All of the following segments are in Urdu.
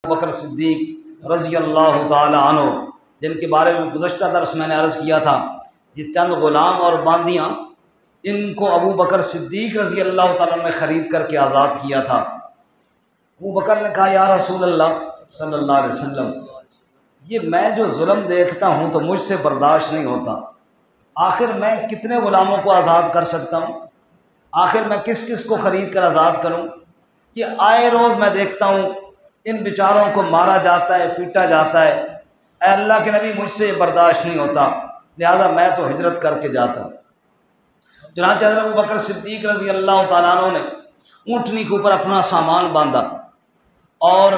بکر صدیق رضی اللہ تعالی عنہ، جن کے بارے میں گزشتہ درس میں نے عرض کیا تھا، یہ چند غلام اور باندیاں، ان کو ابو بکر صدیق رضی اللہ تعالیٰ نے خرید کر کے آزاد کیا تھا۔ ابو بکر نے کہا یا رسول اللہ صلی اللہ علیہ وسلم، یہ میں جو ظلم دیکھتا ہوں تو مجھ سے برداشت نہیں ہوتا، آخر میں کتنے غلاموں کو آزاد کر سکتا ہوں؟ آخر میں کس کس کو خرید کر آزاد کروں؟ یہ آئے روز میں دیکھتا ہوں ان بیچاروں کو مارا جاتا ہے، پیٹا جاتا ہے، اے اللہ کے نبی مجھ سے یہ برداشت نہیں ہوتا، لہذا میں تو ہجرت کر کے جاتا ہوں۔ چنانچہ حضرت ابو بکر صدیق رضی اللہ تعالیٰ عنہ نے اونٹنی کے اوپر اپنا سامان باندھا اور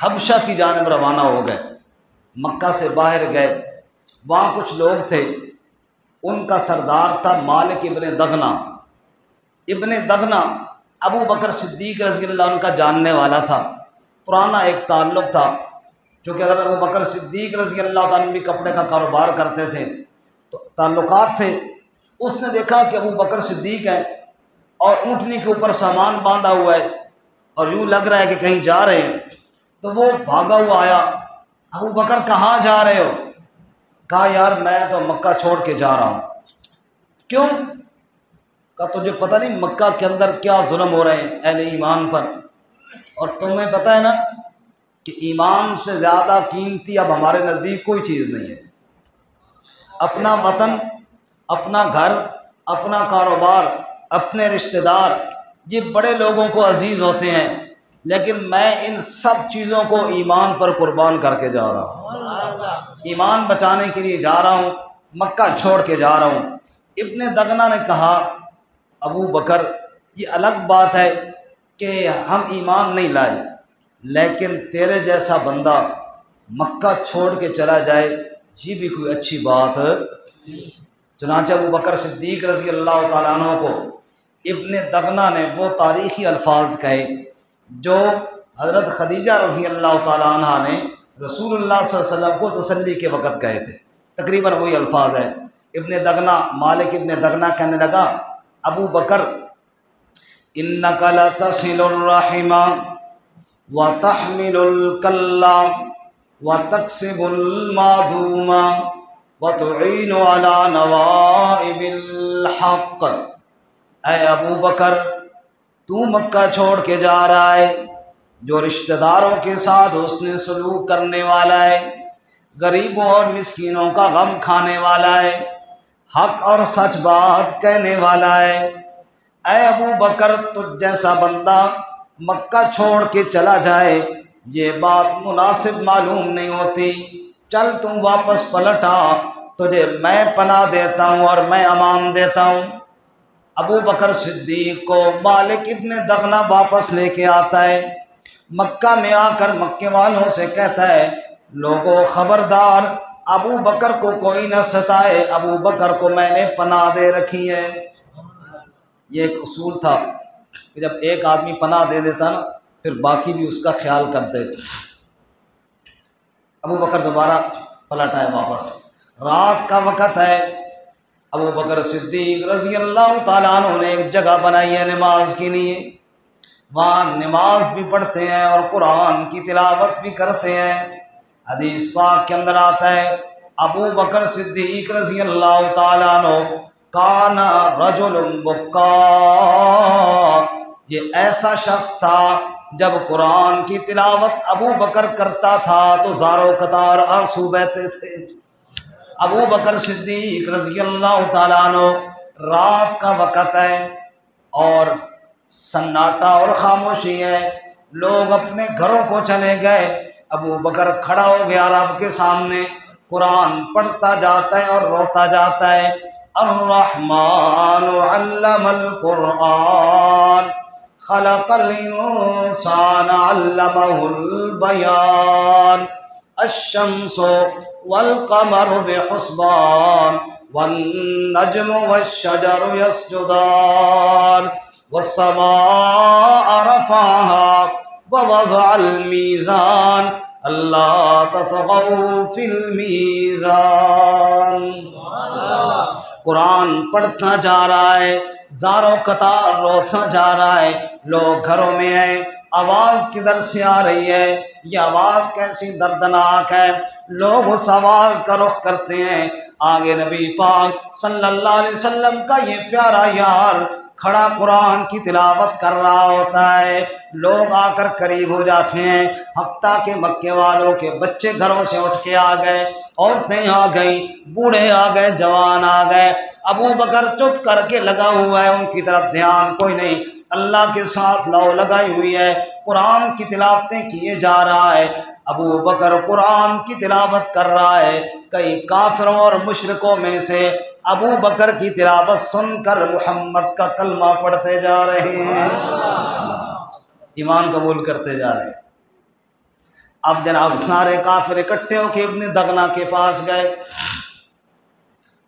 حبشہ کی جانب روانہ ہو گئے، مکہ سے باہر گئے۔ وہاں کچھ لوگ تھے، ان کا سردار تھا مالک ابن دغنہ۔ ابن دغنہ ابو بکر صدیق رضی اللہ عنہ کا جاننے والا تھا، پرانا ایک تعلق تھا، چونکہ حضرت ابو بکر صدیق رضی اللہ عنہ بھی کپڑے کا کاروبار کرتے تھے تو تعلقات تھے۔ اس نے دیکھا کہ ابو بکر صدیق ہے اور اونٹنی کے اوپر سامان باندھا ہوا ہے اور یوں لگ رہا ہے کہ کہیں جا رہے ہیں، تو وہ بھاگا ہوا آیا، ابو بکر کہاں جا رہے ہو؟ کہا یار میں تو مکہ چھوڑ کے جا رہا ہوں۔ کیوں؟ کہا تجھے پتہ نہیں مکہ کے اندر کیا ظلم ہو رہے ہیں اہل ایمان پر، اور تمہیں پتہ ہے نا کہ ایمان سے زیادہ قیمتی اب ہمارے نزدیک کوئی چیز نہیں ہے۔ اپنا وطن، اپنا گھر، اپنا کاروبار، اپنے رشتہ دار، یہ بڑے لوگوں کو عزیز ہوتے ہیں، لیکن میں ان سب چیزوں کو ایمان پر قربان کر کے جا رہا ہوں، ایمان بچانے کے لیے جا رہا ہوں، مکہ چھوڑ کے جا رہا ہوں۔ ابن دغنہ نے کہا ابو بکر یہ الگ بات ہے کہ ہم ایمان نہیں لائے، لیکن تیرے جیسا بندہ مکہ چھوڑ کے چلا جائے یہ بھی کوئی اچھی بات ہے۔ چنانچہ ابو بکر صدیق رضی اللہ تعالیٰ عنہ کو ابن دغنہ نے وہ تاریخی الفاظ کہے جو حضرت خدیجہ رضی اللہ تعالیٰ عنہ نے رسول اللہ صلی اللہ علیہ وسلم کو تسلی کے وقت کہے تھے، تقریباً وہی الفاظ ہیں۔ ابن دغنہ، مالک ابن دغنہ کہنے لگا ابو بکر انک لتصل الرحم وتحمل الکل وتکسب المعدوم وتعین علی نوائب الحق۔ اے ابو بکر تو مکہ چھوڑ کے جا رہا ہے، جو رشتہ داروں کے ساتھ حسن سلوک کرنے والا ہے، غریبوں اور مسکینوں کا غم کھانے والا ہے، حق اور سچ بات کہنے والا ہے۔ اے ابو بکر تجھ جیسا بندہ مکہ چھوڑ کے چلا جائے یہ بات مناسب معلوم نہیں ہوتی، چل تم واپس پلٹ آ، تجھے میں پناہ دیتا ہوں اور میں امان دیتا ہوں۔ ابو بکر صدیق کو مالک ابن دغنہ واپس لے کے آتا ہے، مکہ میں آ کر مکے والوں سے کہتا ہے لوگوں خبردار، ابو بکر کو کوئی نہ ستائے، ابو بکر کو میں نے پناہ دے رکھی ہے۔ یہ ایک اصول تھا کہ جب ایک آدمی پناہ دے دیتا نا پھر باقی بھی اس کا خیال کرتے۔ ابو بکر دوبارہ پلٹ آئے واپس، رات کا وقت ہے، ابو بکر صدیق رضی اللہ تعالیٰ عنہ نے ایک جگہ بنائی ہے نماز کے لیے، وہاں نماز بھی پڑھتے ہیں اور قرآن کی تلاوت بھی کرتے ہیں۔ حدیث پاک کے اندر آتا ہے ابو بکر صدیق رضی اللہ تعالیٰ عنہ کان رجل بکا، یہ ایسا شخص تھا جب قرآن کی تلاوت ابو بکر کرتا تھا تو زاروں قطار آنسو بہتے تھے۔ ابو بکر صدیق رضی اللہ تعالیٰ عنہ، رات کا وقت ہے اور سناٹا اور خاموشی ہے، لوگ اپنے گھروں کو چلے گئے، ابو بکر کھڑا ہو گیا رب کے سامنے، قرآن پڑھتا جاتا ہے اور روتا جاتا ہے۔ الرحمن علم القرآن خلق الانسان علمہ البیان الشمس والقمر بحسبان والنجم والشجر يسجدان والسماء رفعها ووضع الميزان اللہ تطغوا فی المیزان۔ قرآن پڑھتا جا رہا ہے، زاروں قطار روتا جا رہا ہے، لوگ گھروں میں ہیں، آواز کدھر سے آ رہی ہے، یہ آواز کیسی دردناک ہے، لوگ اس آواز کا رخ کرتے ہیں، آگے نبی پاک صلی اللہ علیہ وسلم کا یہ پیارا یار کھڑا قرآن کی تلاوت کر رہا ہوتا ہے، لوگ آ کر قریب ہو جاتے ہیں، حتیٰ کہ مکے والوں کے بچے گھروں سے اٹھ کے آ گئے، عورتیں آ گئیں، بوڑھے آ گئے، جوان آ گئے، ابو بکر چپ کر کے لگا ہوا ہے، ان کی طرف دھیان کوئی نہیں، اللہ کے ساتھ لو لگائی ہوئی ہے، قرآن کی تلاوتیں کیے جا رہا ہے، ابو بکر قرآن کی تلاوت کر رہا ہے، کئی کافروں اور مشرکوں میں سے ابو بکر کی تلاوت سن کر محمد کا کلمہ پڑھتے جا رہے ہیں، ایمان قبول کرتے جا رہے ہیں۔ اب جناب سارے کافر اکٹھے ہو کے ابن دغنہ کے پاس گئے،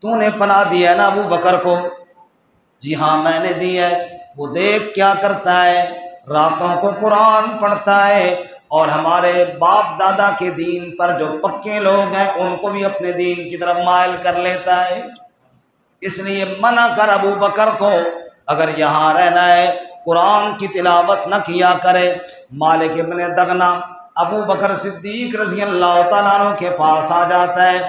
تو نے پناہ دی ہے نا ابو بکر کو؟ جی ہاں میں نے دی ہے۔ وہ دیکھ کیا کرتا ہے، راتوں کو قرآن پڑھتا ہے، اور ہمارے باپ دادا کے دین پر جو پکے لوگ ہیں ان کو بھی اپنے دین کی طرف مائل کر لیتا ہے، اس لیے منع کر ابو بکر کو، اگر یہاں رہنا ہے قرآن کی تلاوت نہ کیا کرے۔ مالک ابن دغنہ ابو بکر صدیق رضی اللہ تعالیٰ عنہ کے پاس آ جاتا ہے،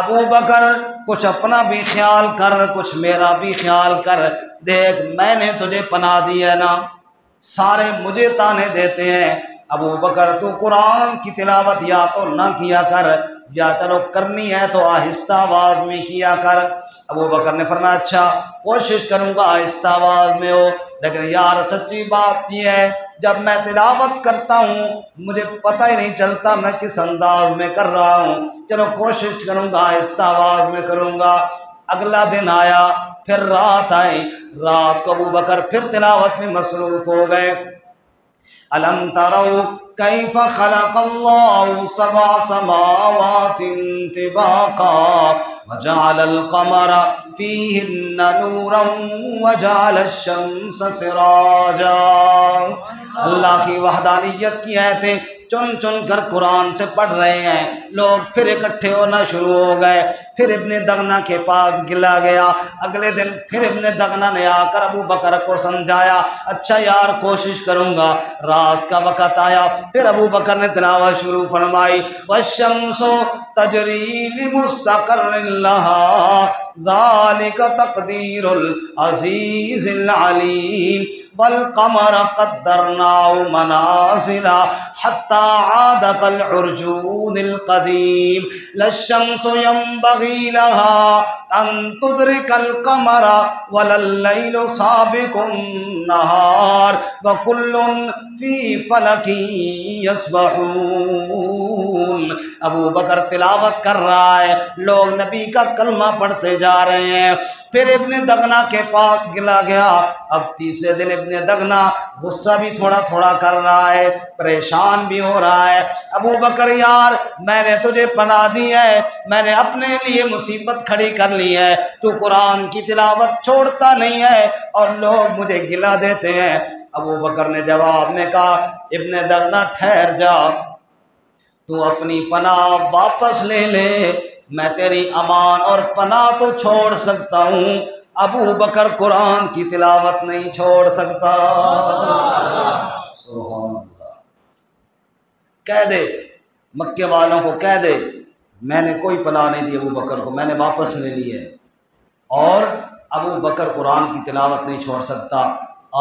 ابو بکر کچھ اپنا بھی خیال کر، کچھ میرا بھی خیال کر، دیکھ میں نے تجھے پناہ دی ہے نا، سارے مجھے تانے دیتے ہیں، ابو بکر تو قرآن کی تلاوت یا تو نہ کیا کر، یا چلو کرنی ہے تو آہستہ آواز میں کیا کر۔ ابو بکر نے فرمایا اچھا کوشش کروں گا آہستہ آواز میں ہو، لیکن یار سچی بات یہ ہے جب میں تلاوت کرتا ہوں مجھے پتہ ہی نہیں چلتا میں کس انداز میں کر رہا ہوں، چلو کوشش کروں گا آہستہ آواز میں کروں گا۔ اگلا دن آیا، پھر رات آئی، رات کو ابو بکر پھر تلاوت میں مصروف ہو گئے۔ أَلَمْ تَرَوْا كَيْفَ خَلَقَ اللَّهُ سَبْعَ سَمَاوَاتٍ طِبَاقًا وَجَعَلَ الْقَمَرَ فِيهِنَّ نُورًا وَجَعَلَ الشَّمْسَ سِرَاجًا۔ اللہ کی وحدانیت کی آیتیں چن چن کر قرآن سے پڑھ رہے ہیں، لوگ پھر اکٹھے ہونا شروع ہو گئے، پھر ابن دغنہ کے پاس گلا گیا، اگلے دن پھر ابن دغنہ نے آ کر ابو بکر کو سمجھایا، اچھا یار کوشش کروں گا۔ رات کا وقت آیا، پھر ابو بکر نے تلاوت شروع فرمائی، والشمس تجری لمستقر لها ذلك تقدیر العزیز العلیم والقمر قدرناه منازل حتى عاد كالعرجون القديم لا الشمس ينبغي لها أن تدرك القمر ولا الليل سابق النهار وكل في فلك يسبحون۔ ابو بکر تلاوت کر رہا ہے، لوگ نبی کا کلمہ پڑھتے جا رہے ہیں، پھر ابن دغنہ کے پاس گلا گیا۔ اب تیسرے دن ابن دغنہ غصہ بھی تھوڑا تھوڑا کر رہا ہے، پریشان بھی ہو رہا ہے، ابو بکر یار میں نے تجھے پناہ دی ہے، میں نے اپنے لیے مصیبت کھڑی کر لی ہے، تو قرآن کی تلاوت چھوڑتا نہیں ہے اور لوگ مجھے گلا دیتے ہیں۔ ابو بکر نے جواب میں کہا ابن دغنہ ٹھہر جا، تو اپنی پناہ واپس لے لے، میں تیری امان اور پناہ تو چھوڑ سکتا ہوں، ابو بکر قرآن کی تلاوت نہیں چھوڑ سکتا۔ سبحان اللہ۔ کہہ دے مکے والوں کو، کہہ دے میں نے کوئی پناہ نہیں دی ابو بکر کو، میں نے واپس لے لی ہے، اور ابو بکر قرآن کی تلاوت نہیں چھوڑ سکتا۔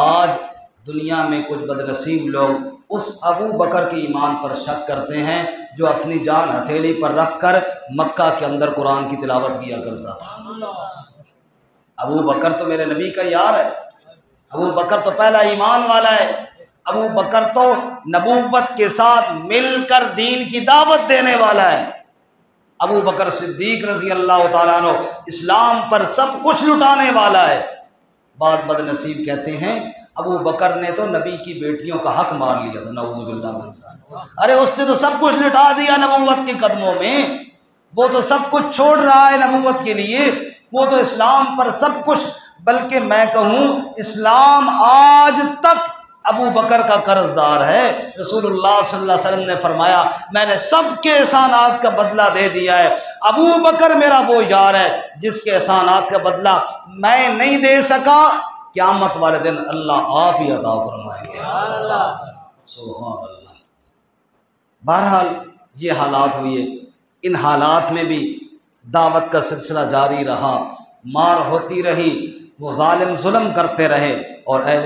آج دنیا میں کچھ بدنصیب لوگ اس ابو بکر کے ایمان پر شک کرتے ہیں جو اپنی جان ہتھیلی پر رکھ کر مکہ کے اندر قرآن کی تلاوت کیا کرتا تھا۔ ابو بکر تو میرے نبی کا یار ہے، ابو بکر تو پہلا ایمان والا ہے، ابو بکر تو نبوت کے ساتھ مل کر دین کی دعوت دینے والا ہے، ابو بکر صدیق رضی اللہ تعالیٰ عنہ اسلام پر سب کچھ لٹانے والا ہے۔ بعض بدنصیب کہتے ہیں ابو بکر نے تو نبی کی بیٹیوں کا حق مار لیا تھا، نعوذ باللہ من ذالک۔ ارے اس نے تو سب کچھ لٹا دیا نبوت کے قدموں میں، وہ تو سب کچھ چھوڑ رہا ہے نبوت کے لیے، وہ تو اسلام پر سب کچھ، بلکہ میں کہوں اسلام آج تک ابو بکر کا قرض دار ہے۔ رسول اللہ صلی اللہ علیہ وسلم نے فرمایا میں نے سب کے احسانات کا بدلہ دے دیا ہے، ابو بکر میرا وہ یار ہے جس کے احسانات کا بدلہ میں نہیں دے سکا، قیامت والے دن اللہ آپ ہی عطا فرمائیں گے۔ سبحان اللہ، سبحان اللہ۔ بہرحال یہ حالات ہوئے، ان حالات میں بھی دعوت کا سلسلہ جاری رہا، مار ہوتی رہی، وہ ظالم ظلم کرتے رہے، اور اہل